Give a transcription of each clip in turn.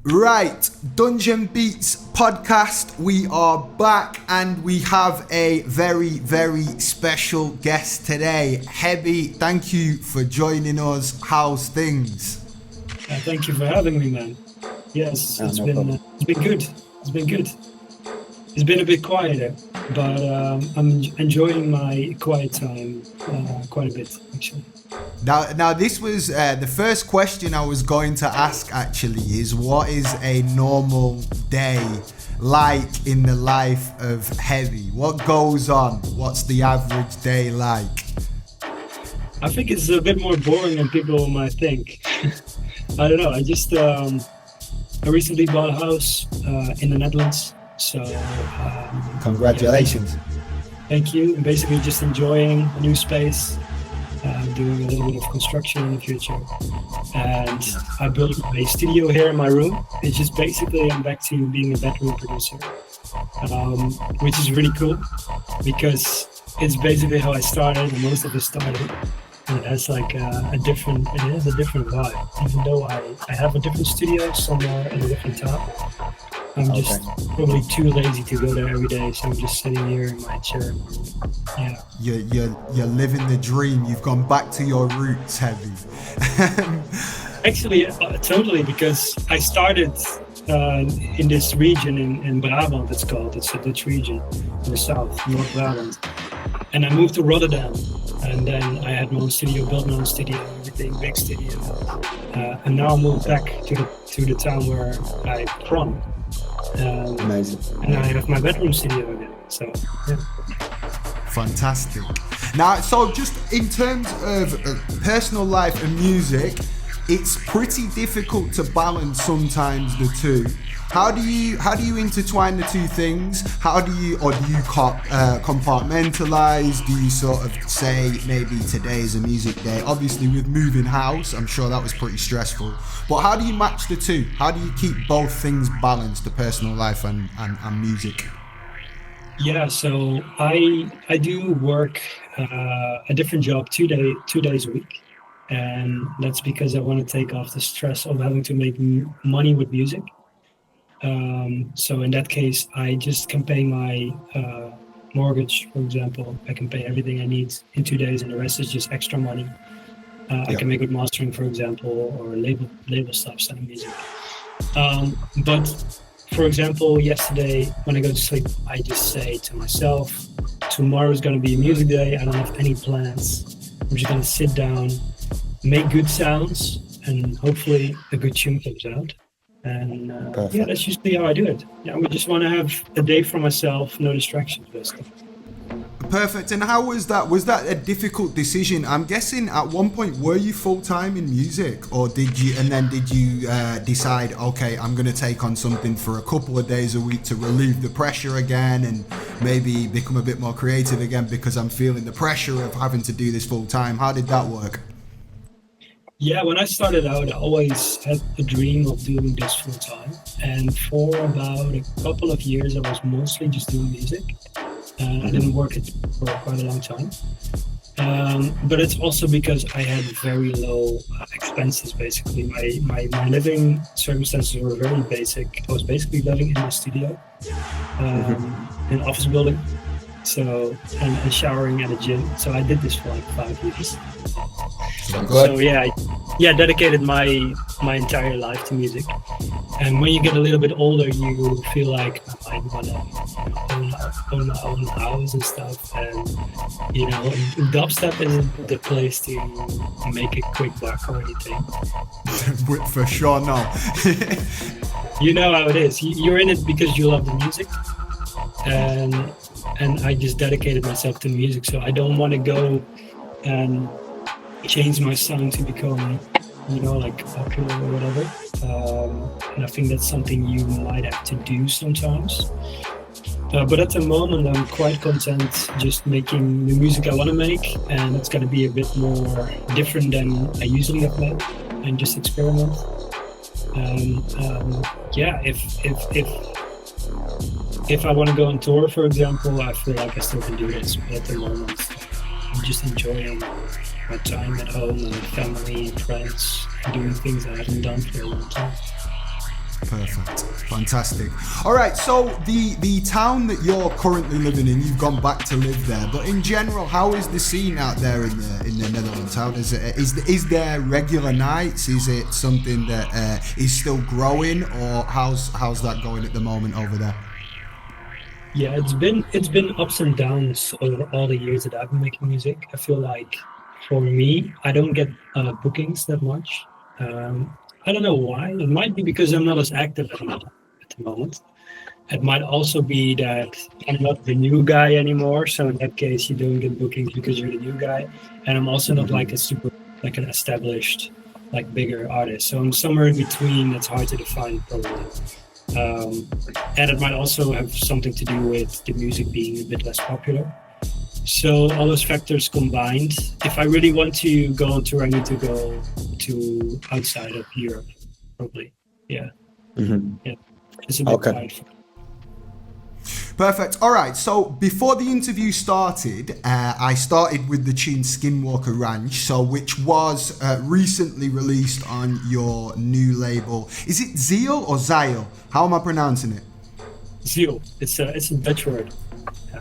Right, Dungeon Beats podcast. We are back and we have a very, very special guest today. Hebbe, thank you for joining us. How's things? Thank you for having me, man. Yes, No problem. it's been good. It's been good. It's been a bit quieter, but I'm enjoying my quiet time quite a bit, actually. Now, this was the first question I was going to ask. Actually, is what is a normal day like in the life of Hebbe? What goes on? What's the average day like? I think it's a bit more boring than people might think. I don't know. I recently bought a house in the Netherlands, so Congratulations. thank you. I'm basically just enjoying a new space. Doing a little bit of construction in the future, and I built a studio here in my room. It's just basically I'm back to being a bedroom producer, which is really cool because it's basically how I started and most of it started. And it has like it has a different vibe, even though I have a different studio somewhere in a different town. I'm just probably too lazy to go there every day, so I'm just sitting here in my chair. Yeah. You're living the dream. You've gone back to your roots, Hebbe. Actually, totally, because I started in this region in Brabant, it's called. It's a Dutch region in the south, North Brabant. And I moved to Rotterdam, and then I had my own studio, built my own studio, everything, big studio. And now I moved back to the town where I'm from. Amazing. And I have my bedroom studio again. So, yeah. Fantastic. Now, so just in terms of personal life and music, it's pretty difficult to balance sometimes the two. How do you intertwine the two things? Do you compartmentalize? Do you sort of say maybe today is a music day? Obviously, with moving house, I'm sure that was pretty stressful. But how do you match the two? How do you keep both things balanced, the personal life and music? Yeah, so I do work a different job 2 days a week, and that's because I want to take off the stress of having to make money with music. So in that case, I just can pay my mortgage, for example. I can pay everything I need in 2 days, and the rest is just extra money. I can make with mastering, for example, or label stuff, selling music. But for example, yesterday when I go to sleep, I just say to myself, tomorrow is going to be a music day. I don't have any plans. I'm just going to sit down, make good sounds, and hopefully a good tune comes out. And yeah, that's usually how I do it. Yeah, we just want to have a day for myself, no distractions, basically. Perfect. And how was that? Was that a difficult decision? I'm guessing at one point, were you full-time in music, or did you decide, okay, I'm going to take on something for a couple of days a week to relieve the pressure again and maybe become a bit more creative again because I'm feeling the pressure of having to do this full-time? How did that work? Yeah, when I started out, I always had a dream of doing this full time. And for about a couple of years, I was mostly just doing music. I didn't work it for quite a long time. But it's also because I had very low expenses, basically. My living circumstances were very basic. I was basically living in a studio, in an office building, and showering at a gym. So I did this for like 5 years. So yeah, dedicated my entire life to music. And when you get a little bit older, you feel like I want to own my own house and stuff. And dubstep isn't the place to make a quick buck or anything. For sure, no. You know how it is. You're in it because you love the music, and I just dedicated myself to music. So I don't want to go and change my sound to become, like popular or whatever. And I think that's something you might have to do sometimes. But at the moment, I'm quite content just making the music I want to make, and it's going to be a bit more different than I usually have made, and just experiment. Yeah, if I want to go on tour, for example, I feel like I still can do this. But at the moment, I'm just enjoying my time at home and with family and friends, and doing things I haven't done for a long time. Perfect. Fantastic. All right, so the town that you're currently living in, you've gone back to live there, but in general, how is the scene out there in the Netherlands? How does it is there regular nights? Is it something that is still growing, or how's that going at the moment over there? Yeah, it's been ups and downs over all the years that I've been making music. I feel like for me, I don't get bookings that much. I don't know why. It might be because I'm not as active at the moment. It might also be that I'm not the new guy anymore. So in that case, you don't get bookings because you're the new guy, and I'm also not like an established, like bigger artist. So I'm somewhere in between. That's hard to define probably. And it might also have something to do with the music being a bit less popular. So all those factors combined, if I really want to go on tour, I need to go to outside of Europe, probably. Yeah. Mm-hmm. Yeah. It's a bit tight. Perfect. All right. So before the interview started, I started with the tune Skinwalker Ranch, so which was recently released on your new label. Is it Zeal or Zeil? How am I pronouncing it? Zeal. It's a Dutch word. Yeah.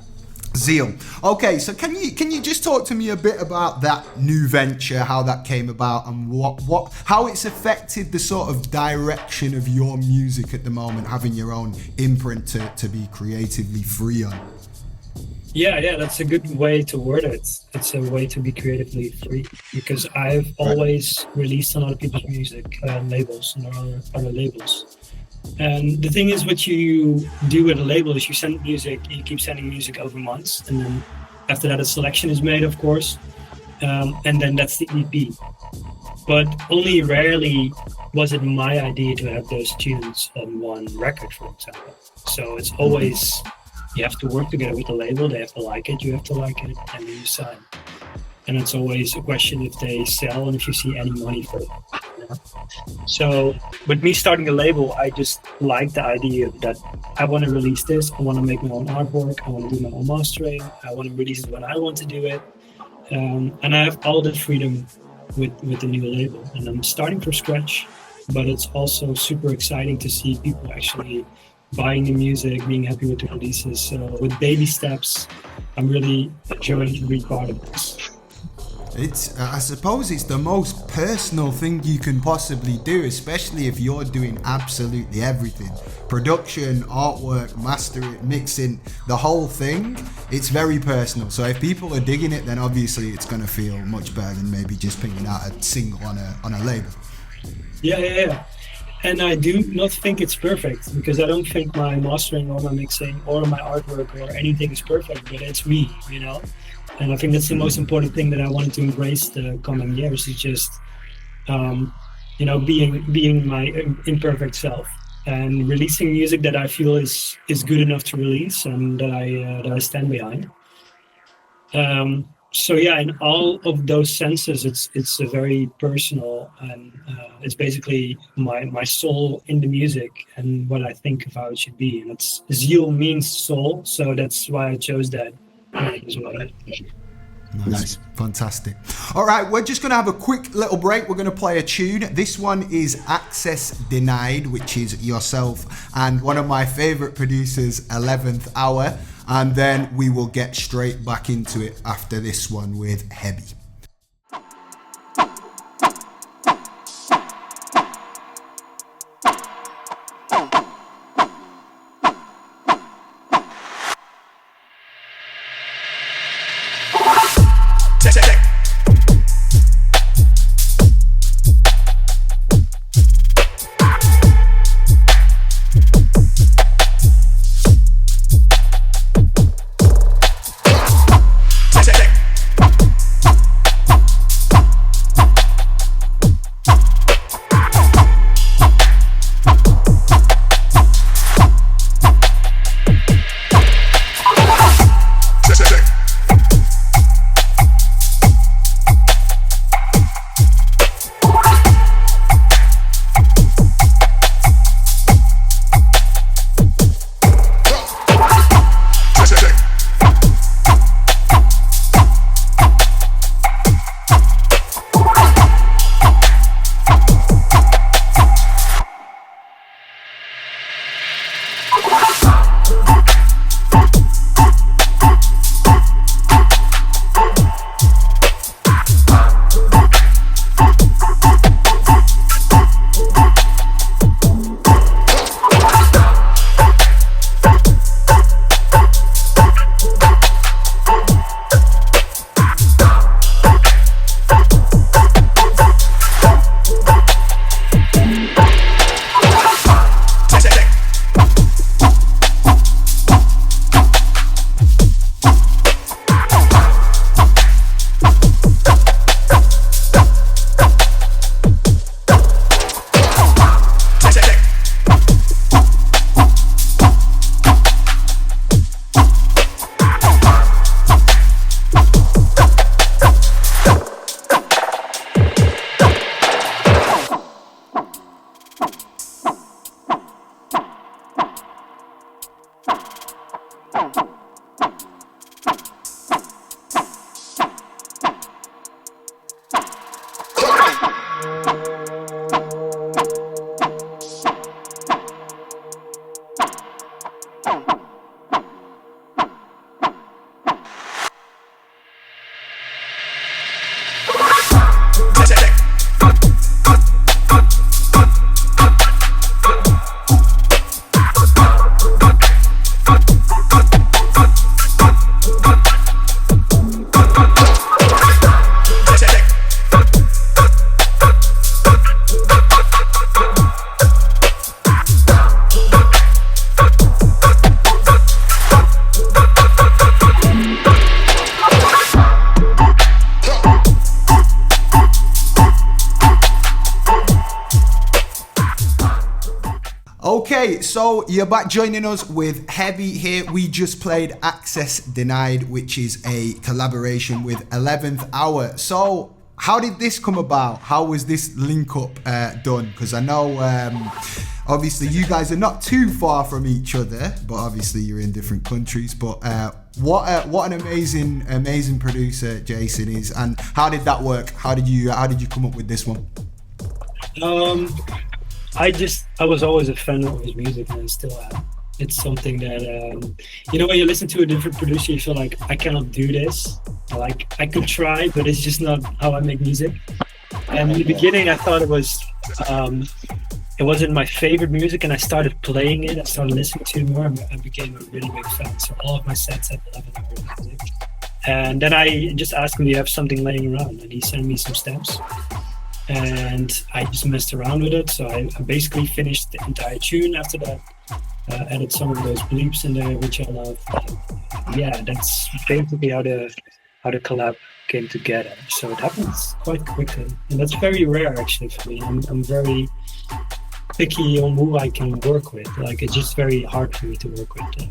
Zeal. Okay, so can you just talk to me a bit about that new venture, how that came about, and how it's affected the sort of direction of your music at the moment, having your own imprint to be creatively free on? Yeah, that's a good way to word it. It's a way to be creatively free because I've always released on other people's music labels and other labels. And the thing is, what you do with a label is you send music, you keep sending music over months, and then after that a selection is made, of course, and then that's the EP. But only rarely was it my idea to have those tunes on one record, for example. So it's always, you have to work together with the label, they have to like it, you have to like it, and then you sign. And it's always a question if they sell and if you see any money for it. So with me starting a label, I just like the idea that I want to release this, I want to make my own artwork, I want to do my own mastering, I want to release it when I want to do it. And I have all the freedom with the new label. And I'm starting from scratch, but it's also super exciting to see people actually buying the music, being happy with the releases. So with baby steps, I'm really enjoying to be part of this. I suppose it's the most personal thing you can possibly do, especially if you're doing absolutely everything. Production, artwork, mastering, mixing, the whole thing. It's very personal. So if people are digging it, then obviously it's going to feel much better than maybe just putting out a single on a label. Yeah. And I do not think it's perfect because I don't think my mastering or my mixing or my artwork or anything is perfect, but it's me, you know? And I think that's the most important thing that I wanted to embrace the coming years is just, being my imperfect self and releasing music that I feel is good enough to release and that I stand behind. So yeah, in all of those senses, it's a very personal and it's basically my soul in the music and what I think of how it should be. And it's Zeal means soul, so that's why I chose that as well. Nice. Fantastic. All right, we're just going to have a quick little break. We're going to play a tune. This one is Access Denied, which is yourself and one of my favorite producers, 11th Hour. And then we will get straight back into it after this one with Hebbe. Okay, so you're back joining us with Hebbe here. We just played Access Denied, which is a collaboration with 11th Hour. So how did this come about? How was this link up done? Because I know obviously you guys are not too far from each other, but obviously you're in different countries. But what an amazing producer Jason is, and how did that work? How did you come up with this one? I was always a fan of his music, and I still am. It's something that when you listen to a different producer, you feel like I cannot do this. Like I could try, but it's just not how I make music. And in the beginning, I thought it wasn't my favorite music, and I started playing it. I started listening to it more, and I became a really big fan. So all of my sets had 11 hour music. And then I just asked him, "Do you have something laying around?" And he sent me some stems. And I just messed around with it. So I basically finished the entire tune after that. Added some of those bleeps in there, which I love. Yeah, that's basically how the collab came together. So it happens quite quickly, and that's very rare actually for me. I'm very picky on who I can work with. Like it's just very hard for me to work with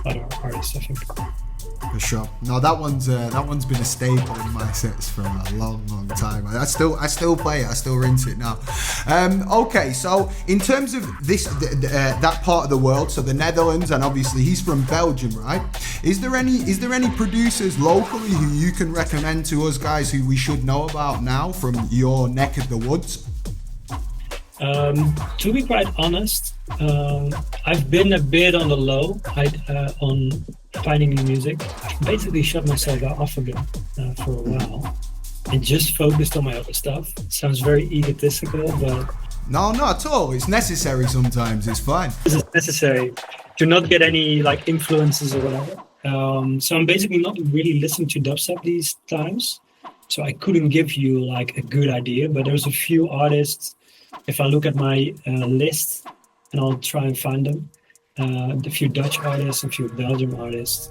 other artists, I think. For sure. No, that one's been a staple in my sets for a long time. I still play it. I still rinse it now. Okay, so in terms of this that part of the world, so the Netherlands, and obviously he's from Belgium, right? Is there any producers locally who you can recommend to us guys who we should know about now from your neck of the woods? To be quite honest, I've been a bit on the low on finding new music. Basically shut myself off again for a while and just focused on my other stuff. Sounds very egotistical, but no, not at all. It's necessary sometimes. It's fine. It's necessary to not get any like influences or whatever. So I'm basically not really listening to dubstep these times. So I couldn't give you like a good idea, but there's a few artists. If I look at my list, and I'll try and find them, a few Dutch artists, a few Belgian artists.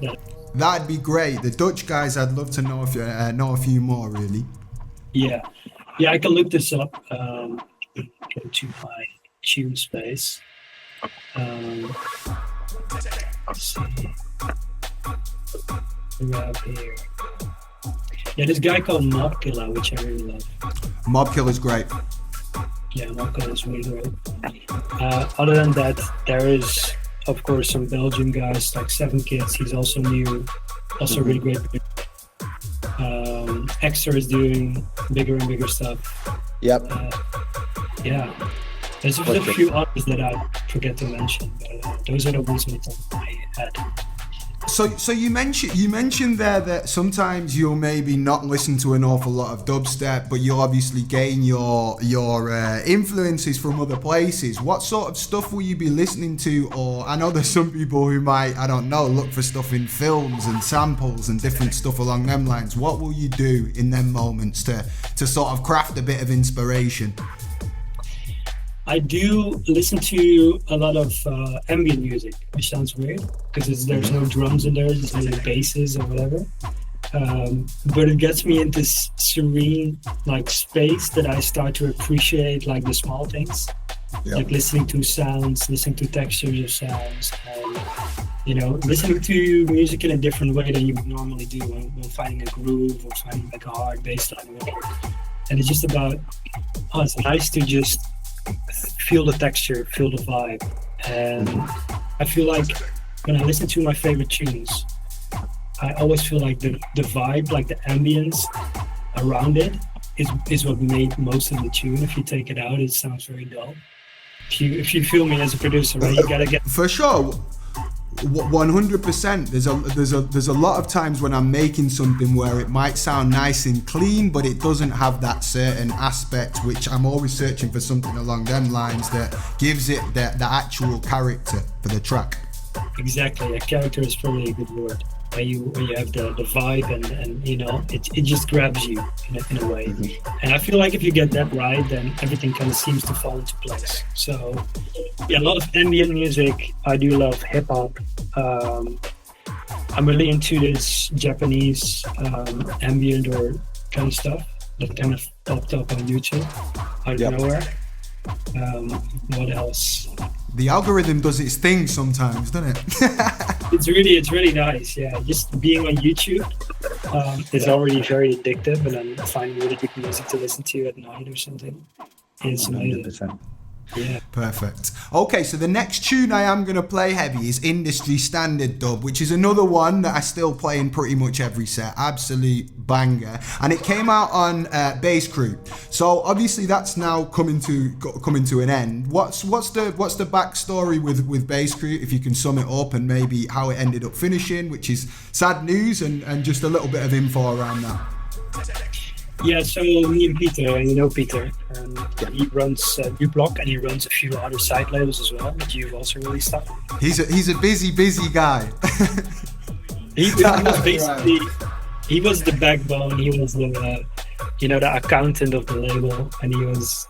That'd be great. The Dutch guys, I'd love to know a few more, really. Yeah, I can look this up. Go to my tune space. Let's see. Around here. Yeah, this guy called Mob Killer, which I really love. Mob Killer's great. Yeah, Marco is really great. Other than that, there is, of course, some Belgian guys like Seven Kids. He's also new, also really great. Extra is doing bigger and bigger stuff. Yep. Yeah, there's a few others that I forget to mention, but those are the ones on the top of my head. So you mentioned there that sometimes you'll maybe not listen to an awful lot of dubstep, but you'll obviously gain your influences from other places. What sort of stuff will you be listening to? Or I know there's some people who might, I don't know, look for stuff in films and samples and different stuff along them lines. What will you do in them moments to sort of craft a bit of inspiration? I do listen to a lot of ambient music, which sounds weird because there's no drums in there, there's only basses or whatever. But it gets me into this serene like space that I start to appreciate like the small things, like listening to sounds, listening to textures of sounds, and listening to music in a different way than you would normally do when finding a groove or finding like a hard bass line or whatever. And it's just about, it's nice to just feel the texture, feel the vibe. And I feel like when I listen to my favorite tunes, I always feel like the vibe, like the ambience around it is what made most of the tune. If you take it out, it sounds very dull. If you feel me as a producer, right, you gotta get... For sure. 100%. There's a lot of times when I'm making something where it might sound nice and clean, but it doesn't have that certain aspect, which I'm always searching for something along them lines that gives it the actual character for the track. Exactly. A character is probably a good word. When you have the vibe and it just grabs you in a way. Mm-hmm. And I feel like if you get that right, then everything kind of seems to fall into place. So yeah, a lot of ambient music. I do love hip hop. I'm really into this Japanese ambient or kind of stuff that kind of popped up on YouTube out of nowhere. What else? The algorithm does its thing sometimes, doesn't it? It's really nice. Yeah, just being on YouTube is already very addictive, and then finding really good music to listen to at night or something. It's amazing. 100%. Yeah. Perfect. Okay, so the next tune I am going to play, Hebbe, is Industry Standard Dub, which is another one that I still play in pretty much every set. Absolute banger. And it came out on Bass Crew. So obviously that's now coming to an end. What's the backstory with Bass Crew, if you can sum it up, and maybe how it ended up finishing, which is sad news, and just a little bit of info around that. Yeah, so me and Peter, and you know Peter, he runs Block, and he runs a few other side labels as well that you've also released stuff. He's a busy guy. He was basically, he was the backbone. He was the the accountant of the label, and he was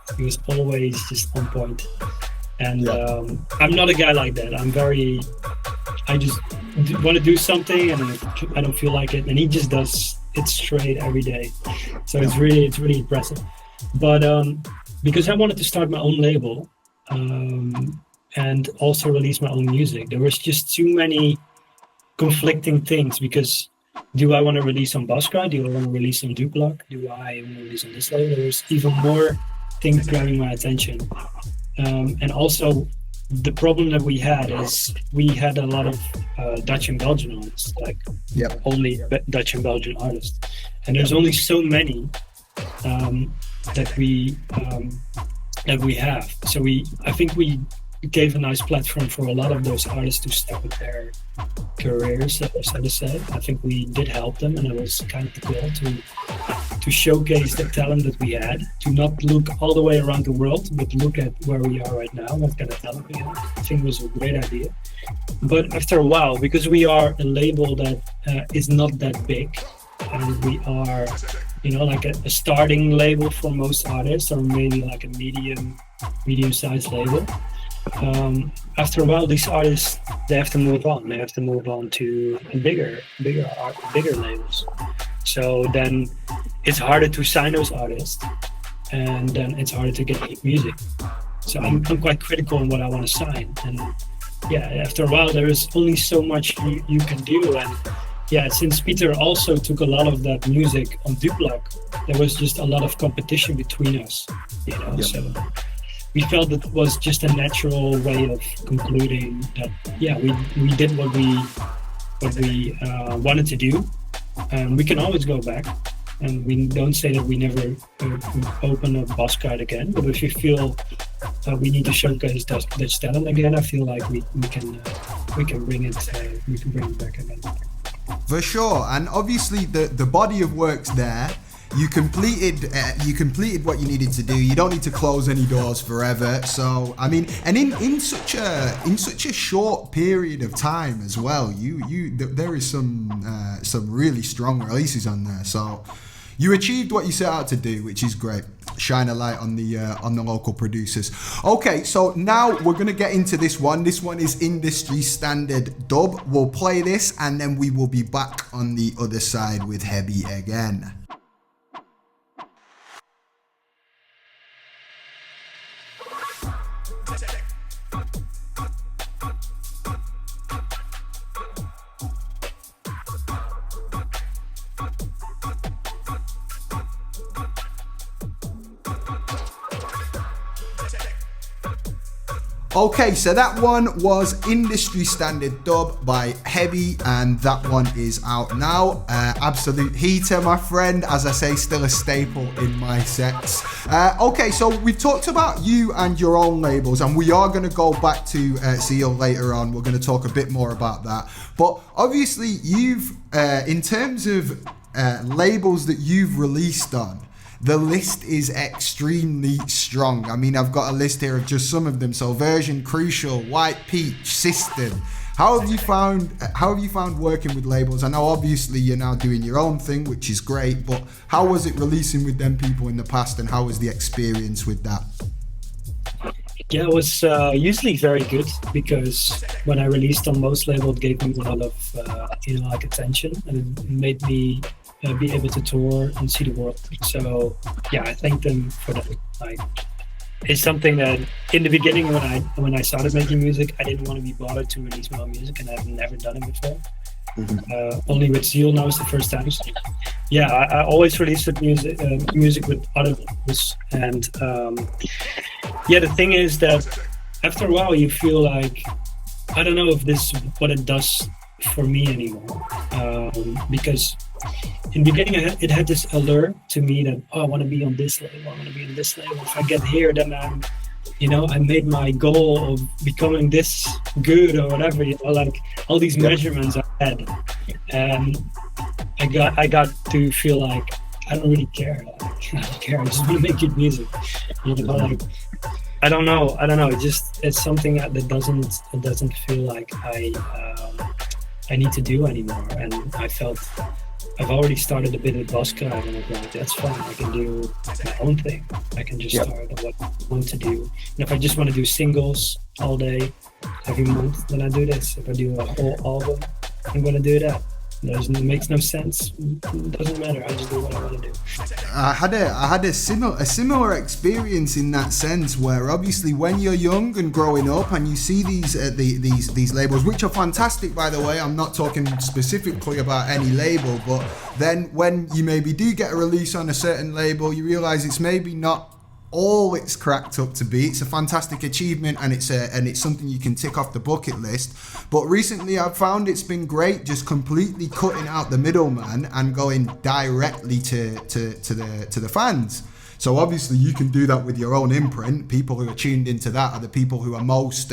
always just on point. And I'm not a guy like that. I just want to do something, and I don't feel like it, and he just does it straight every day. So it's really impressive. But because I wanted to start my own label and also release my own music, there was just too many conflicting things. Because do I want to release on Buzzcry? Do I want to release on Duplock? Do I want to release on this label? There's even more things grabbing my attention. And also, the problem that we had is we had a lot of Dutch and Belgian artists, like only Dutch and Belgian artists, and there's only so many that we have. So I think we gave a nice platform for a lot of those artists to start their careers, so to say. I think we did help them, and it was kind of the goal to showcase the talent that we had, to not look all the way around the world, but look at where we are right now, what kind of talent we have. I think it was a great idea. But after a while, because we are a label that is not that big, and we are, like a starting label for most artists, or maybe like a medium-sized label. After a while, these artists, they have to move on. They have to move on to bigger labels. So then it's harder to sign those artists, and then it's harder to get music. So I'm quite critical on what I want to sign. And after a while, there is only so much you can do. And since Peter also took a lot of that music on Duplock, there was just a lot of competition between us, So we felt it was just a natural way of concluding that we did what we wanted to do, and we can always go back. And we don't say that we never open a boss card again, but if you feel we need to showcase Dutch talent again, I feel like we can bring it back again. For sure, and obviously the body of work's there. You completed what you needed to do. You don't need to close any doors forever. So I mean, and in such a short period of time as well, there is some really strong releases on there. So you achieved what you set out to do, which is great. Shine a light on the local producers. Okay, so now we're gonna get into this one. This one is Industry Standard Dub. We'll play this, and then we will be back on the other side with Hebbe again. Okay, so that one was Industry Standard Dub by Hebbe, and that one is out now. Absolute heater, my friend. As I say, still a staple in my sets. Okay, so we've talked about you and your own labels, and we are going to go back to Seal later on. We're going to talk a bit more about that. But obviously, you've, in terms of labels that you've released on, the list is extremely strong. I mean, I've got a list here of just some of them. So Version, Crucial, White Peach, System. How have you found working with labels? I know obviously you're now doing your own thing, which is great, but how was it releasing with them people in the past, and how was the experience with that? Yeah, it was usually very good, because when I released on most labels, it gave me a lot of attention, and it made me be able to tour and see the world. So I thank them for that. is something that in the beginning when I started making music, I didn't want to be bothered to release my own music, and I've never done it before. Only with Zeal now is the first time. So, yeah, I always released music with other labels, and yeah, the thing is that after a while you feel like, I don't know if this is what it does for me anymore, because in the beginning it had this allure to me that, oh, I want to be on this label, I want to be on this label. If I get here, then I made my goal of becoming this good or whatever, like all these measurements I had, and I got to feel like I don't really care. Like, I don't care. I just want to make good music. Like, I don't know. It's something that doesn't feel like I need to do anymore. And I felt I've already started a bit at Bosca, and I'm like, that's fine. I can do my own thing. I can just start what I want to do. And if I just want to do singles all day, every month, then I do this. If I do a whole album, I'm going to do that. It makes no sense. It doesn't matter. I just do what I want to do. I had a similar experience in that sense, where obviously when you're young and growing up and you see these labels, which are fantastic, by the way. I'm not talking specifically about any label, but then when you maybe do get a release on a certain label, you realize it's maybe not all it's cracked up to be. It's a fantastic achievement, and it's something you can tick off the bucket list. But recently I've found it's been great just completely cutting out the middleman and going directly to the fans. So obviously you can do that with your own imprint. People who are tuned into that are the people who are most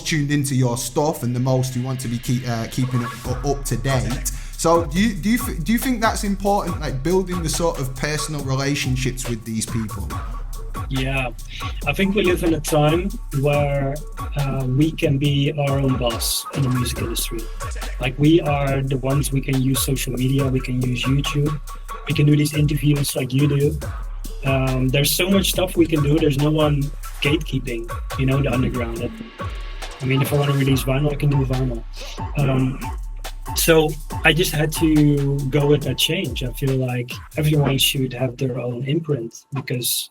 tuned into your stuff and the most who want to be keeping it up to date. So do you think that's important, like building the sort of personal relationships with these people? Yeah, I think we live in a time where we can be our own boss in the music industry. Like, we are the ones, we can use social media, we can use YouTube, we can do these interviews like you do. There's so much stuff we can do. There's no one gatekeeping, the underground. I mean, if I want to release vinyl, I can do vinyl. So I just had to go with that change. I feel like everyone should have their own imprint, because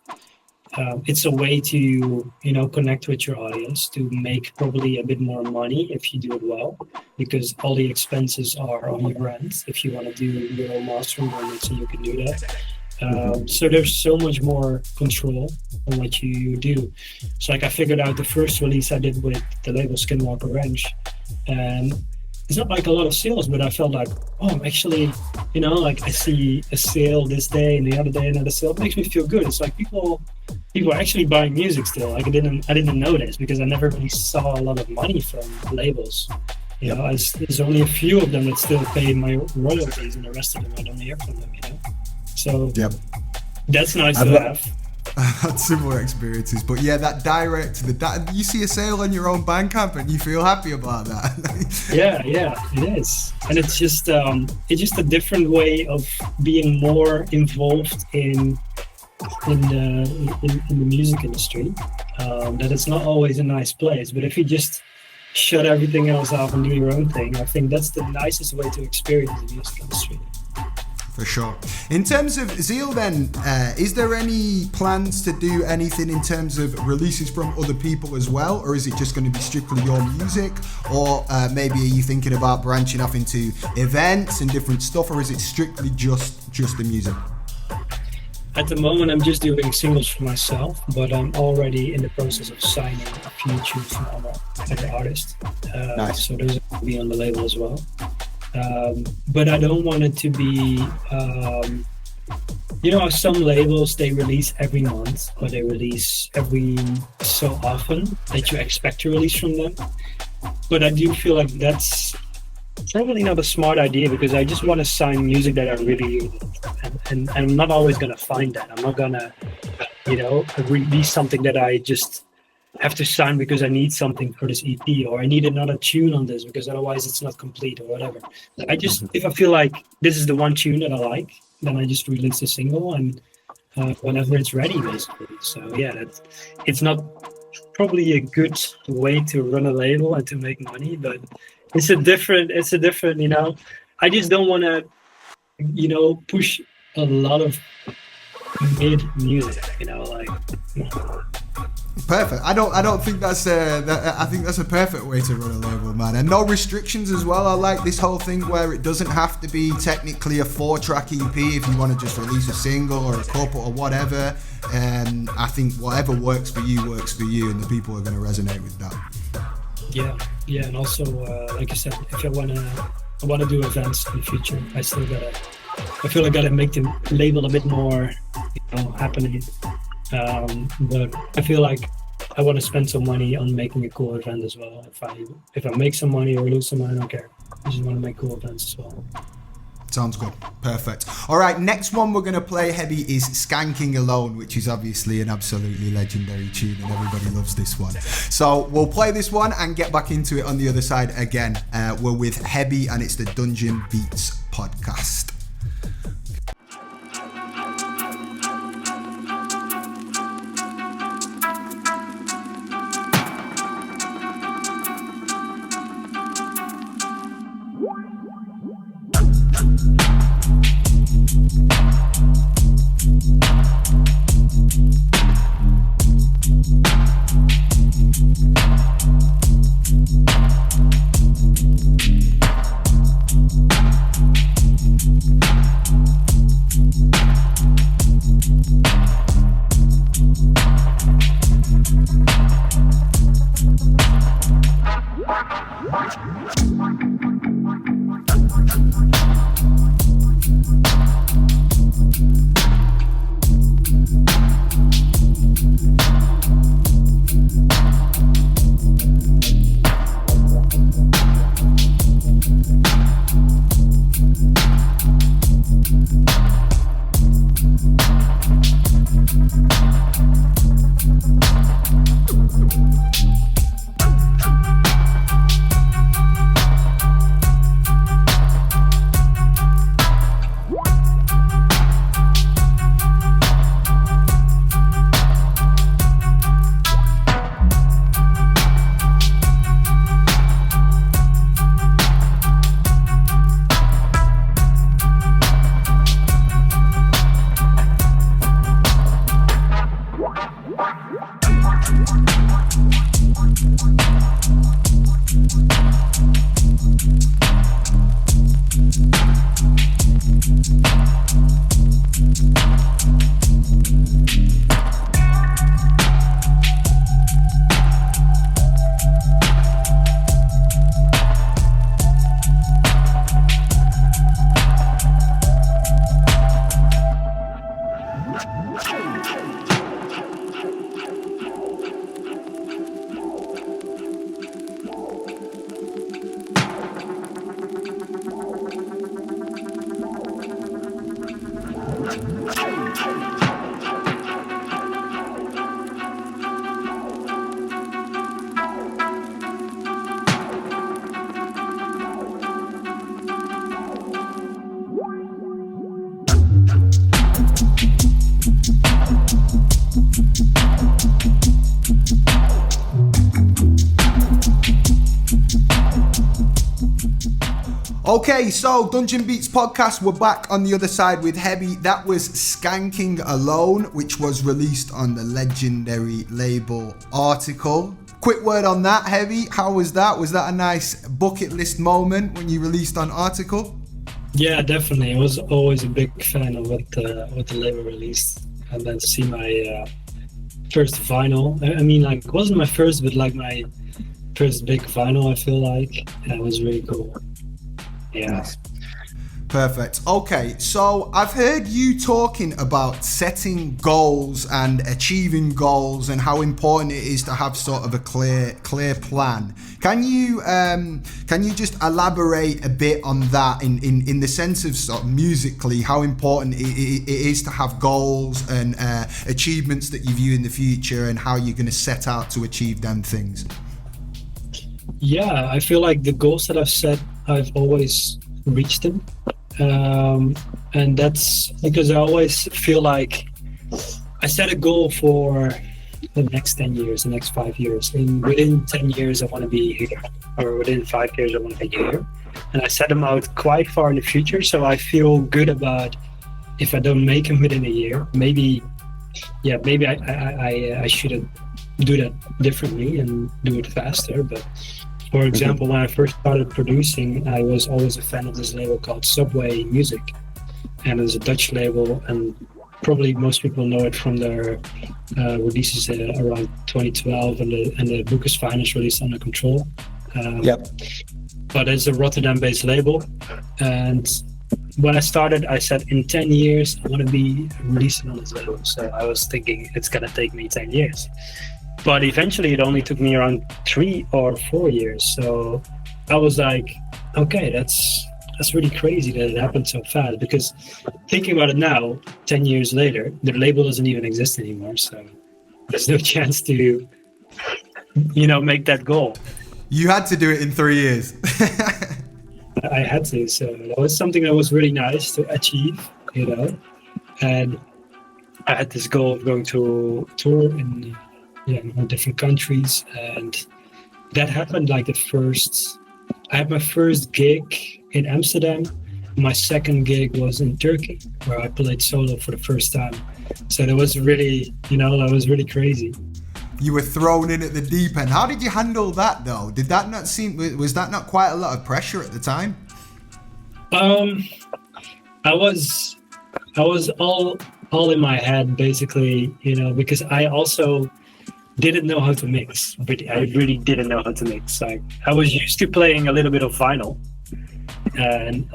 it's a way to, connect with your audience, to make probably a bit more money if you do it well, because all the expenses are on your end. If you want to do your own mastering, so you can do that. So there's so much more control on what you do. So like, I figured out the first release I did with the label Skinwalker Ranch, and it's not like a lot of sales, but I felt like, oh, I'm actually, like I see a sale this day and the other day another sale. It makes me feel good. It's like people are actually buying music still. Like I didn't know this, because I never really saw a lot of money from labels. There's only a few of them that still pay my royalties, and the rest of them I don't hear from them. So that's nice to have. I've had similar experiences, but yeah, that direct, you see a sale on your own Bandcamp and you feel happy about that. yeah, it is, and it's just a different way of being more involved in the music industry. That it's not always a nice place, but if you just shut everything else off and do your own thing, I think that's the nicest way to experience the music industry. For sure. In terms of Zeal then, is there any plans to do anything in terms of releases from other people as well, or is it just going to be strictly your music, or maybe are you thinking about branching off into events and different stuff, or is it strictly just the music? At the moment I'm just doing singles for myself, but I'm already in the process of signing a few tunes from other artists. Nice. So those will be on the label as well. But I don't want it to be, some labels, they release every month, or they release every so often that you expect to release from them. But I do feel like that's probably not a smart idea, because I just want to sign music that I really want. And I'm not always going to find that. I'm not going to, release something that I just have to sign because I need something for this EP, or I need another tune on this because otherwise it's not complete, or whatever. I just, if I feel like this is the one tune that I like, then I just release the single, and whenever it's ready, basically. So yeah, it's not probably a good way to run a label and to make money, but it's a different, I just don't want to, push a lot of mid music, Perfect. I don't think that's I think that's a perfect way to run a label, man. And no restrictions as well. I like this whole thing where it doesn't have to be technically a 4-track EP if you want to just release a single or a couple or whatever. I think whatever works for you, and the people are going to resonate with that. Yeah, and also like I said, if I wanna do events in the future, I feel I gotta make the label a bit more, happening. But I feel like I want to spend some money on making a cool event as well. If I make some money or lose some money, I don't care. I just want to make cool events as well. Sounds good. Perfect. All right, next one we're going to play, Hebbe, is Skanking Alone, which is obviously an absolutely legendary tune and everybody loves this one. So we'll play this one and get back into it on the other side again. We're with Hebbe and it's the Dungeon Beats podcast. Okay, so Dungeon Beats podcast, we're back on the other side with Hebbe. That was Skanking Alone, which was released on the legendary label Article. Quick word on that, Hebbe. How was that? Was that a nice bucket list moment when you released on Article? Yeah, definitely. I was always a big fan of what the label released, and then to see my first vinyl. I mean, like, it wasn't my first, but like my first big vinyl. I feel like, and it was really cool. Yeah. Nice. Perfect. Okay, so I've heard you talking about setting goals and achieving goals and how important it is to have sort of a clear plan. Can you just elaborate a bit on that in the sense of sort of musically how important it is to have goals and achievements that you view in the future and how you're going to set out to achieve them things? Yeah, I feel like the goals that I've set, I've always reached them. And that's because I always feel like I set a goal for the next 10 years, the next 5 years. And within 10 years, I want to be here. Or within 5 years, I want to be here. And I set them out quite far in the future. So I feel good about if I don't make them within a year, maybe yeah, maybe I should do that differently and do it faster. But for example, when I first started producing, I was always a fan of this label called Subway Music, and it's a Dutch label, and probably most people know it from their releases around 2012 and the Lucas Finest release Under Control. Yep. But it's a Rotterdam-based label, and when I started, I said in 10 years I want to be releasing on this label. So I was thinking it's gonna take me 10 years, but eventually it only took me around 3 or 4 years. So I was like, okay, that's really crazy that it happened so fast. Because thinking about it now, 10 years later, the label doesn't even exist anymore. So there's no chance to, make that goal. You had to do it in 3 years. I had to, so that was something that was really nice to achieve, and I had this goal of going to tour in different countries, and that happened like I had my first gig in Amsterdam. My second gig was in Turkey, where I played solo for the first time. So that was really, that was really crazy. You were thrown in at the deep end. How did you handle that though? Was that not quite a lot of pressure at the time? I was all in my head basically, because I also didn't know how to mix. I really didn't know how to mix. I was used to playing a little bit of vinyl, and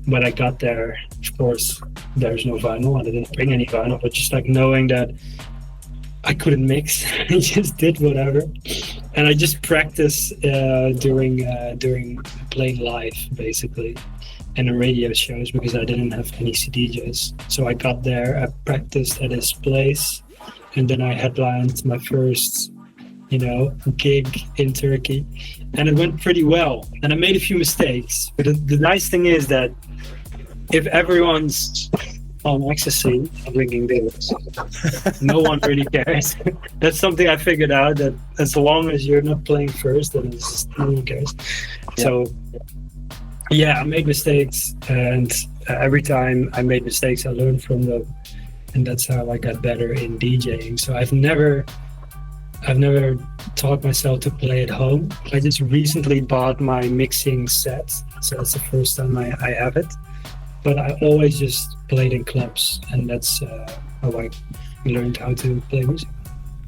when I got there, of course, there's no vinyl. I didn't bring any vinyl, but just like knowing that I couldn't mix, I just did whatever, and I just practiced during playing live, basically, and the radio shows, because I didn't have any CDJs. So I got there, I practiced at his place, and then I headlined my first, gig in Turkey, and it went pretty well. And I made a few mistakes, but the nice thing is that if everyone's on ecstasy, I'm drinking beers, no one really cares. That's something I figured out, that as long as you're not playing first, then no one cares. Yeah. So yeah, I made mistakes, and every time I made mistakes, I learned from them, and that's how I got better in DJing. So I've never taught myself to play at home. I just recently bought my mixing set, so that's the first time I have it. But I always just played in clubs, and that's how I learned how to play music.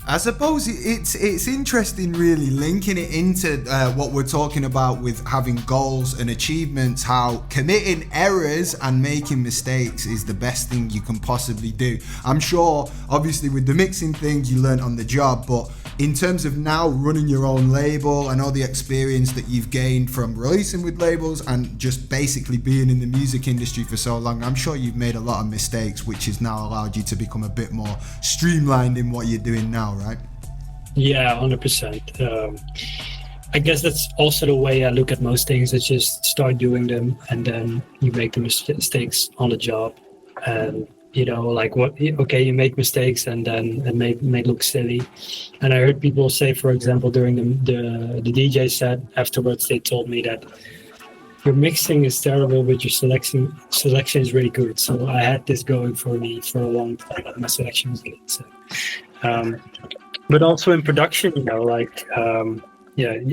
I suppose it's interesting, really, linking it into what we're talking about with having goals and achievements, how committing errors and making mistakes is the best thing you can possibly do. I'm sure, obviously, with the mixing thing, you learn on the job, but in terms of now running your own label and all the experience that you've gained from releasing with labels and just basically being in the music industry for so long, I'm sure you've made a lot of mistakes, which has now allowed you to become a bit more streamlined in what you're doing now, right? Yeah, 100%. I guess that's also the way I look at most things. It's just start doing them, and then you make the mistakes on the job. And you make mistakes, and then it may look silly. And I heard people say, for example, during the DJ set afterwards, they told me that your mixing is terrible, but your selection is really good. So I had this going for me for a long time, that my selection was good. So, but also in production,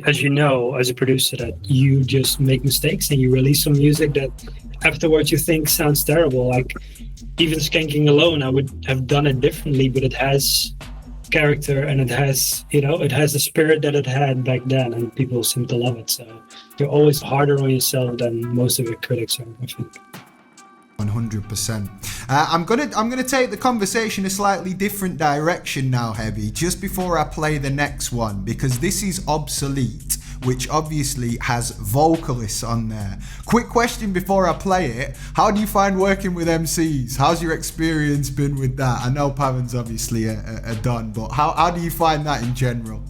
as you know, as a producer, that you just make mistakes and you release some music that afterwards you think sounds terrible. Like even Skanking Alone, I would have done it differently, but it has character, and it has the spirit that it had back then, and people seem to love it. So you're always harder on yourself than most of your critics are, I think. 100%. I'm gonna take the conversation a slightly different direction now, Hebbe, just before I play the next one, because this is Obsolete, which obviously has vocalists on there. Quick question before I play it: how do you find working with MCs? How's your experience been with that? I know Pavan's obviously a Don, but how do you find that in general?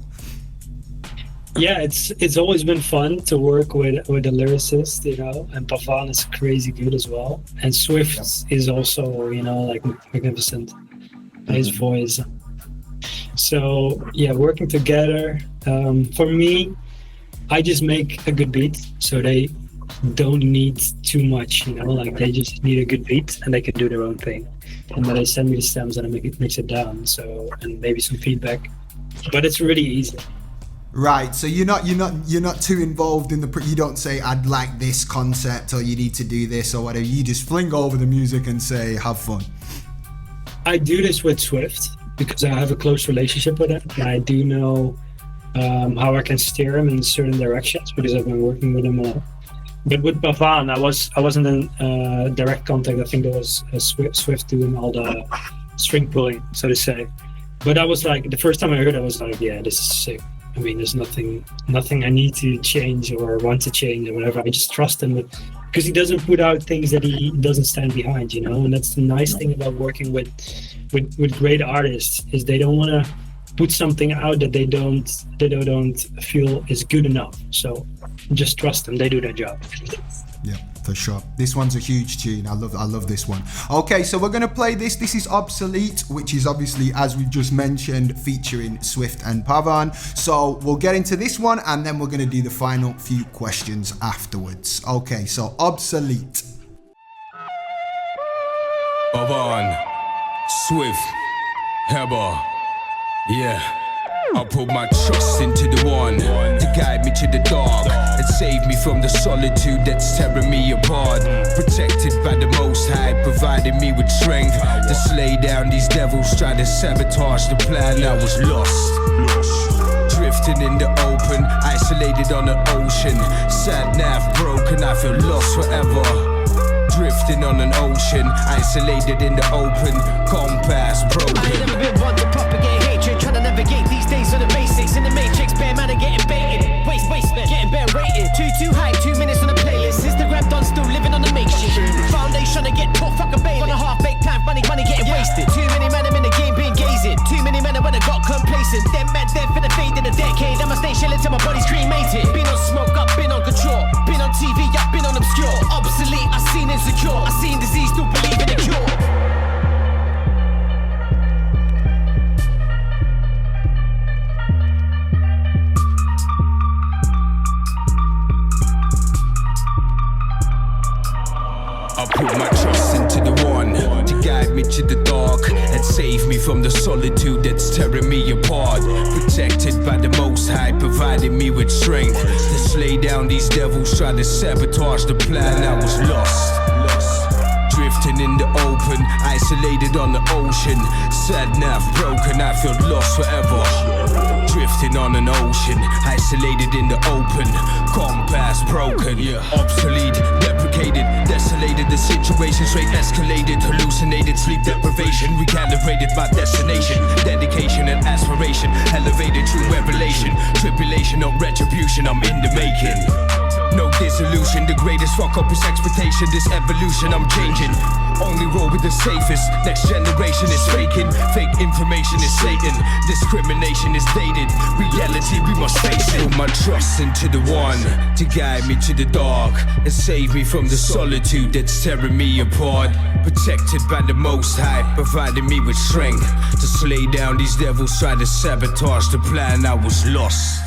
Yeah, it's always been fun to work with a lyricist, and Pavan is crazy good as well. And Swift is also, magnificent. His voice. So yeah, working together. For me, I just make a good beat, so they don't need too much, they just need a good beat and they can do their own thing. and then they send me the stems and I mix it down. So, and maybe some feedback, but it's really easy. Right, so you're not too involved in you don't say I'd like this concept or you need to do this or whatever. You just fling over the music and say have fun. I do this with Swift because I have a close relationship with him, and I do know how I can steer him in certain directions because I've been working with him a lot. But with Pavan, I wasn't in direct contact. I think there was Swift doing all the string pulling, so to say. But I was like, the first time I heard it, I was like, yeah, this is sick. I mean, there's nothing I need to change or want to change or whatever. I just trust him because he doesn't put out things that he doesn't stand behind, you know. And that's the nice thing about working with great artists is they don't want to put something out that they don't feel is good enough. So just trust them; they do their job. Yeah, for sure. This one's a huge tune. I love this one. Okay, so we're gonna play this. This is Obsolete, which is obviously, as we just mentioned, featuring Swift and Pavan. So we'll get into this one and then we're gonna do the final few questions afterwards. Okay, so Obsolete. Pavan, Swift, Hebbe, yeah. I put my trust into the one to guide me to the dark and save me from the solitude that's tearing me apart. Protected by the Most High, providing me with strength to slay down these devils trying to sabotage the plan. I was lost, drifting in the open, isolated on the ocean. Sat nav broken, I feel lost forever. Drifting on an ocean, isolated in the open, compass broken. I ain't never been one to propagate hatred, trying to navigate these days on the basics. In the matrix, bare man are getting baited. Waste man, getting bare rated. Too high, 2 minutes on the playlist. Instagram done, still living on the makeshift. Foundation to get taught, fuck a bail. On a half-baked plan, money getting wasted. Too many men, I'm in the game being gazing. Too many men, I went and got complacent. Them man, dead finna fade in a decade. I'ma stay chilling till my body's cremated. Been on smoke, I've been on control. Been on TV, I've been on obscure. Obsolete, I seen insecure. I seen disease, still believe in the cure. I put my trust into the one to guide me to the dark and save me from the solitude that's tearing me apart. Protected by the Most High, providing me with strength to slay down these devils trying to sabotage the plan. I was lost, drifting in the open, isolated on the ocean. Sat nav broken, I feel lost forever. Drifting on an ocean, isolated in the open, compass broken, obsolete, deprecated, desolated. The situation straight escalated, hallucinated, sleep deprivation, recalibrated my destination, dedication and aspiration, elevated through revelation, tribulation or retribution. I'm in the making. No dissolution, the greatest fuck up is expectation. This evolution, I'm changing. Only roll with the safest. Next generation is faking. Fake information is Satan. Discrimination is dated. Reality, we must face it. Put my trust into the one to guide me to the dark and save me from the solitude that's tearing me apart. Protected by the Most High, providing me with strength to slay down these devils trying to sabotage the plan. I was lost.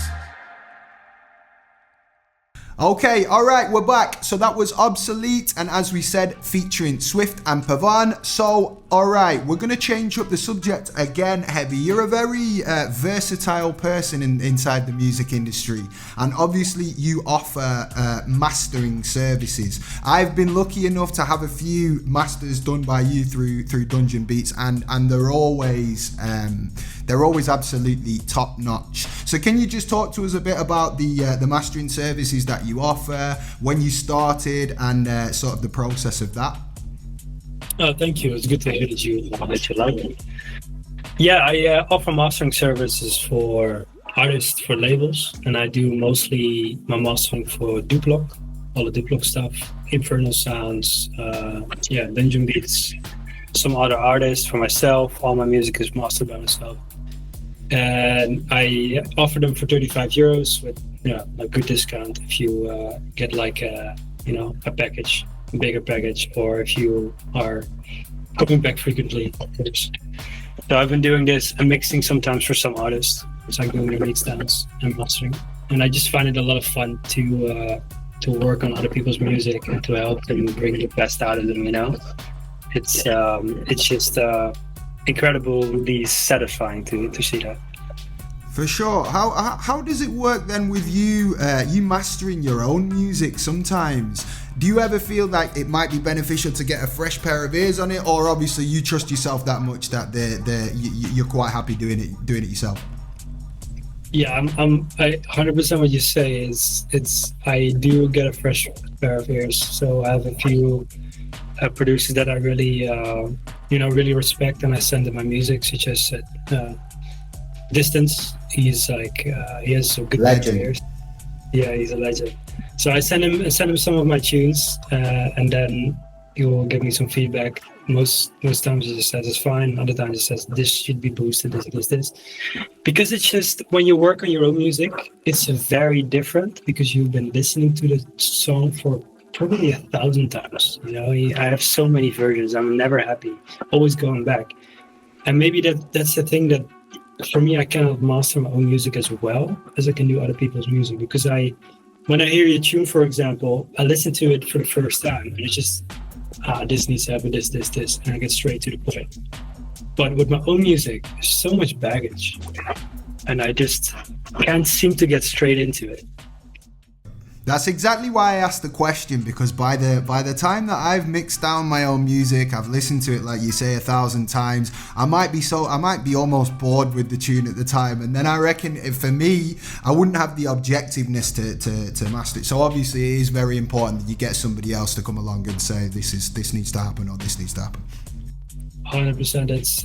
Okay, all right, we're back. So that was Obsolete, and as we said, featuring Swift and Pavan. So, all right, we're going to change up the subject again, Hebbe. You're a very versatile person inside the music industry, and obviously you offer mastering services. I've been lucky enough to have a few masters done by you through Dungeon Beats, and they're always absolutely top notch. So can you just talk to us a bit about the mastering services that you offer, when you started, and sort of the process of that? Oh, thank you. It's good to hear that you like it. Yeah, I offer mastering services for artists, for labels, and I do mostly my mastering for Duplock, all the Duplock stuff, Infernal Sounds, Dungeon Beats, some other artists, for myself. All my music is mastered by myself. And I offer them for €35 with a good discount if you get like a package, a bigger package, or if you are coming back frequently. So I've been doing this and mixing sometimes for some artists. It's like doing the mix downs and mastering, and I just find it a lot of fun to work on other people's music and to help them bring the best out of them, it's just incredibly satisfying to see that. For sure. How does it work then with you you mastering your own music sometimes? Do you ever feel like it might be beneficial to get a fresh pair of ears on it, or obviously you trust yourself that much that you're quite happy doing it yourself? Yeah, I 100% what you say is I do get a fresh pair of ears. So I have a few producers that I really really respect, and I send them my music, such as Distance. He's like he has some good Legend. ears. Yeah, he's a legend. So I send him some of my tunes, and then he will give me some feedback. Most times he just says it's fine. Other times he says this should be boosted, this. Because it's just when you work on your own music, it's very different because you've been listening to the song for probably 1,000 times. You know, I have so many versions. I'm never happy. Always going back, and maybe that's the thing that. For me, I cannot master my own music as well as I can do other people's music, because when I hear a tune, for example, I listen to it for the first time and it's just, this needs to happen, this, and I get straight to the point. But with my own music, there's so much baggage and I just can't seem to get straight into it. That's exactly why I asked the question, because by the time that I've mixed down my own music, I've listened to it, like you say, 1,000 times, I might be almost bored with the tune at the time, and then I reckon for me, I wouldn't have the objectiveness to master it. So obviously it is very important that you get somebody else to come along and say this needs to happen or this needs to happen. 100%. It's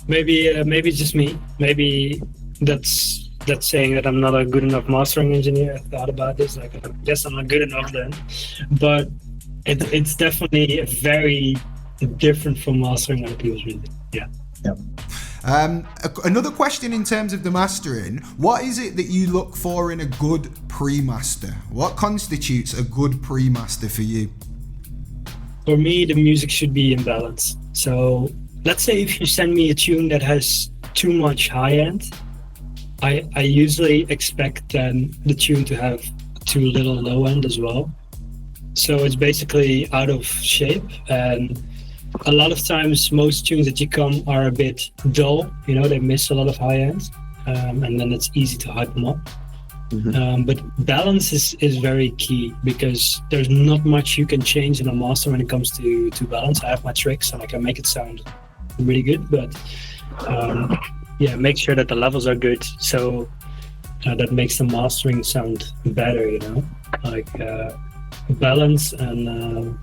maybe it's just me. Maybe that's saying that I'm not a good enough mastering engineer. I thought about this, like I guess I'm not good enough then. But it's definitely very different from mastering other people's music. Yeah. Yep. Another question in terms of the mastering, what is it that you look for in a good pre-master? What constitutes a good pre-master for you? For me, the music should be in balance. So let's say if you send me a tune that has too much high end, I usually expect then the tune to have too little low end as well. So it's basically out of shape, and a lot of times most tunes that you come are a bit dull, you know, they miss a lot of high end, and then it's easy to hype them up. Mm-hmm. But balance is very key, because there's not much you can change in a master when it comes to balance. I have my tricks and I can make it sound really good, but make sure that the levels are good, so that makes the mastering sound better, you know, like balance, and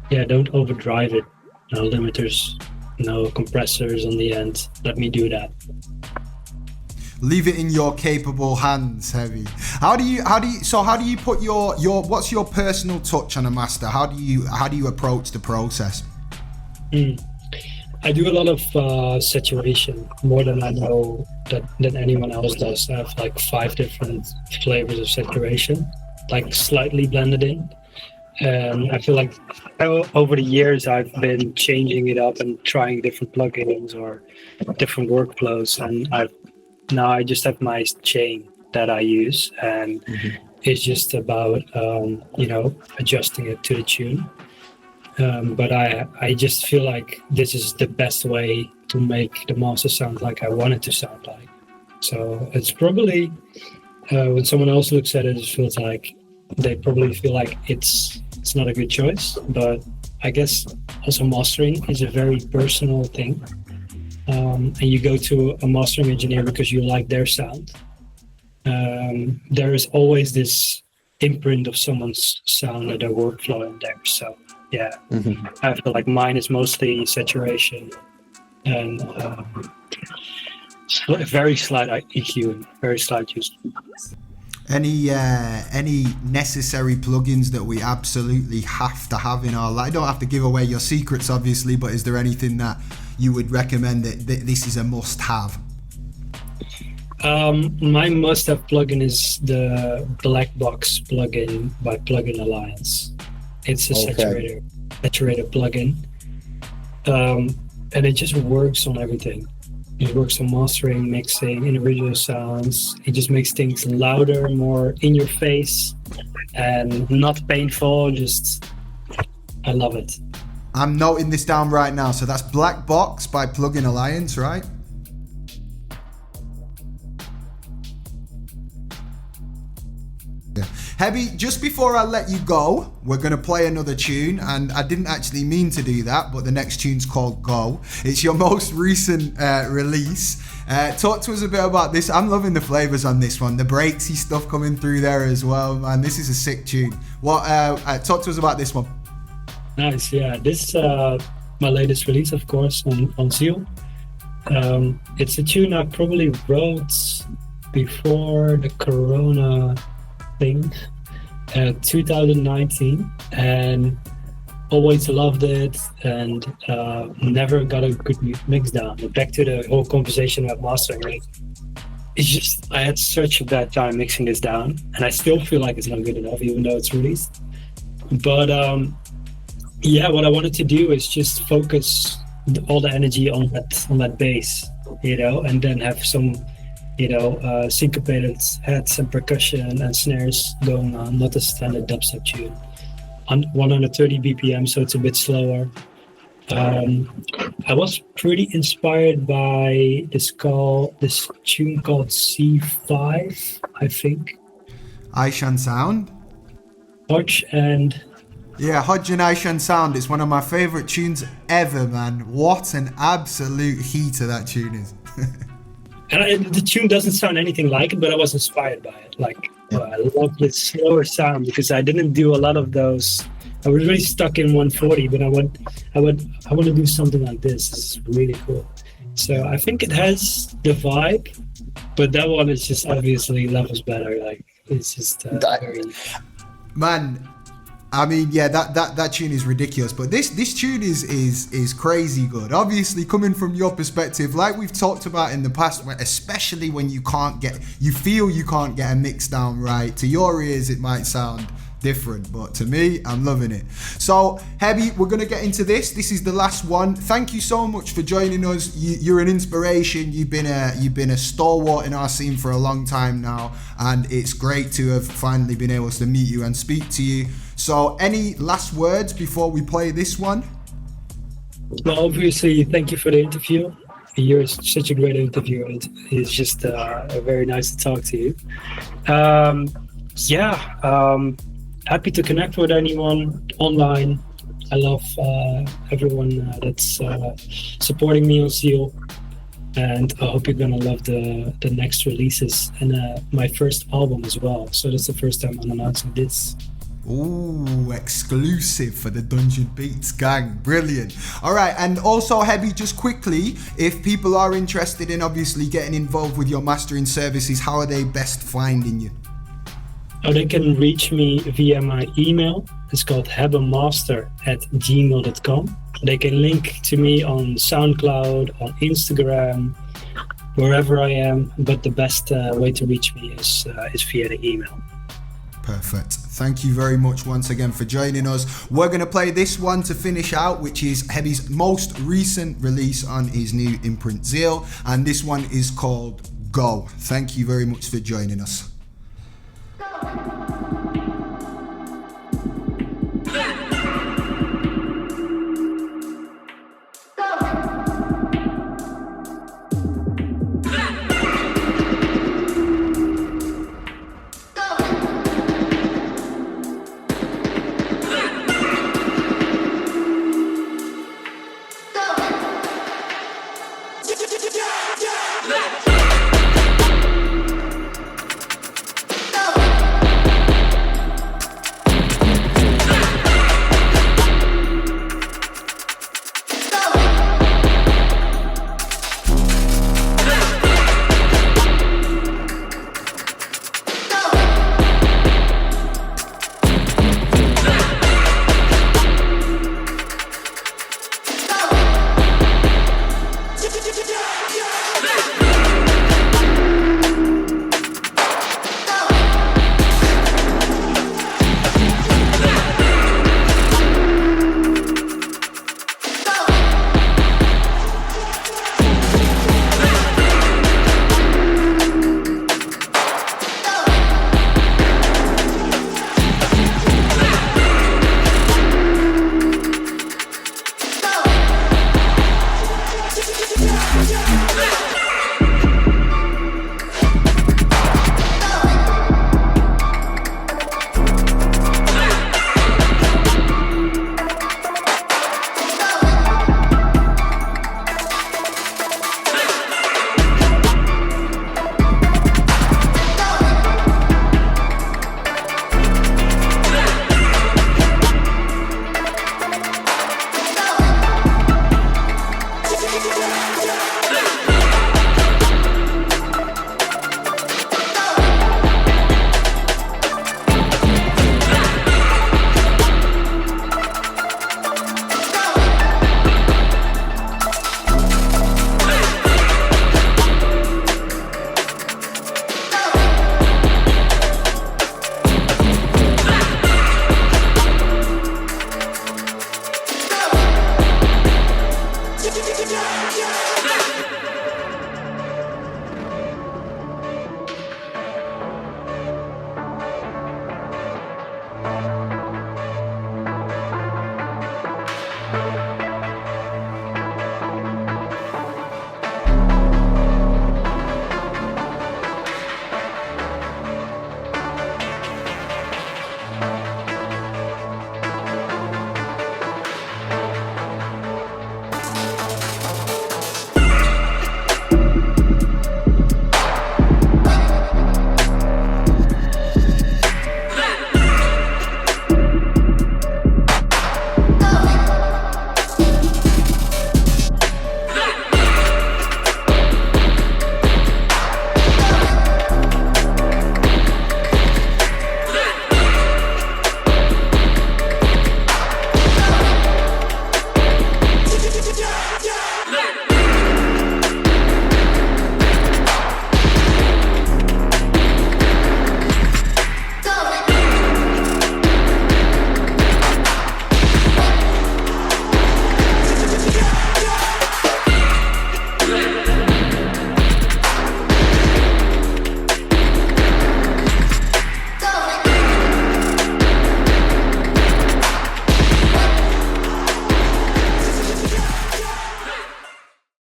don't overdrive it. No limiters, no compressors on the end. Let me do that. Leave it in your capable hands, Hebbe. How do you put your what's your personal touch on a master? How do you approach the process? I do a lot of saturation, more than I know than anyone else does. I have like 5 different flavors of saturation, like slightly blended in. And I feel like over the years I've been changing it up and trying different plugins or different workflows, and I just have my chain that I use, and it's just about adjusting it to the tune. But I just feel like this is the best way to make the master sound like I want it to sound like. So it's probably when someone else looks at it, it feels like they probably feel like it's not a good choice. But I guess also mastering is a very personal thing. And you go to a mastering engineer because you like their sound. There is always this imprint of someone's sound and their workflow in there. So yeah, I feel like mine is mostly saturation and very slight EQ, very slight use. Any necessary plugins that we absolutely have to have in our life? I don't have to give away your secrets, obviously, but is there anything that you would recommend that this is a must-have? My must-have plugin is the Black Box plugin by Plugin Alliance. It's a saturator plugin, and it just works on everything. It works on mastering, mixing, individual sounds. It just makes things louder, more in your face, and not painful. Just, I love it. I'm noting this down right now. So that's Black Box by Plugin Alliance, right? Yeah. Hebbe, just before I let you go, we're going to play another tune, and I didn't actually mean to do that, but the next tune's called Go. It's your most recent release. Talk to us a bit about this. I'm loving the flavors on this one. The breaksy stuff coming through there as well, man. This is a sick tune. What? Talk to us about this one. Nice, yeah. This my latest release, of course, on Seal. It's a tune I probably wrote before the Corona thing, 2019, and always loved it, and never got a good mix down. But back to the whole conversation about mastering, like, it's just I had such a bad time mixing this down, and I still feel like it's not good enough, even though it's released. But yeah, what I wanted to do is just focus all the energy on that bass, and then have some syncopated heads and percussion and snares going on, not a standard dubstep tune. On 130 BPM, so it's a bit slower. I was pretty inspired by this tune called C5, I think. Aishan Sound? Hodge and... Yeah, Hodge and Aishan Sound. It's one of my favourite tunes ever, man. What an absolute heater that tune is. And the tune doesn't sound anything like it, but I was inspired by it. Like, I love the slower sound because I didn't do a lot of those. I was really stuck in 140, but I want to do something like this. This is really cool. So I think it has the vibe, but that one is just obviously levels better. Like, it's just very... Man, I mean, yeah, that tune is ridiculous, but this tune is crazy good. Obviously, coming from your perspective, like we've talked about in the past, especially when you feel you can't get a mix down right. To your ears, it might sound different, but to me, I'm loving it. So, Hebbe, we're gonna get into this. This is the last one. Thank you so much for joining us. You're an inspiration. You've been a stalwart in our scene for a long time now, and it's great to have finally been able to meet you and speak to you. So, any last words before we play this one? Well, obviously, thank you for the interview. You're such a great interviewer. It's just very nice to talk to you. Happy to connect with anyone online. I love everyone that's supporting me on Seal, and I hope you're gonna love the next releases and my first album as well. So that's the first time I'm announcing this. Ooh, exclusive for the Dungeon Beats gang. Brilliant. All right, and also, Hebbe, just quickly, if people are interested in obviously getting involved with your mastering services, how are they best finding you? Oh, they can reach me via my email. It's called hebbemaster@gmail.com. They can link to me on SoundCloud, on Instagram, wherever I am. But the best way to reach me is via the email. Perfect. Thank you very much once again for joining us. We're going to play this one to finish out, which is Hebbe's most recent release on his new imprint Zeal. And this one is called Go. Thank you very much for joining us.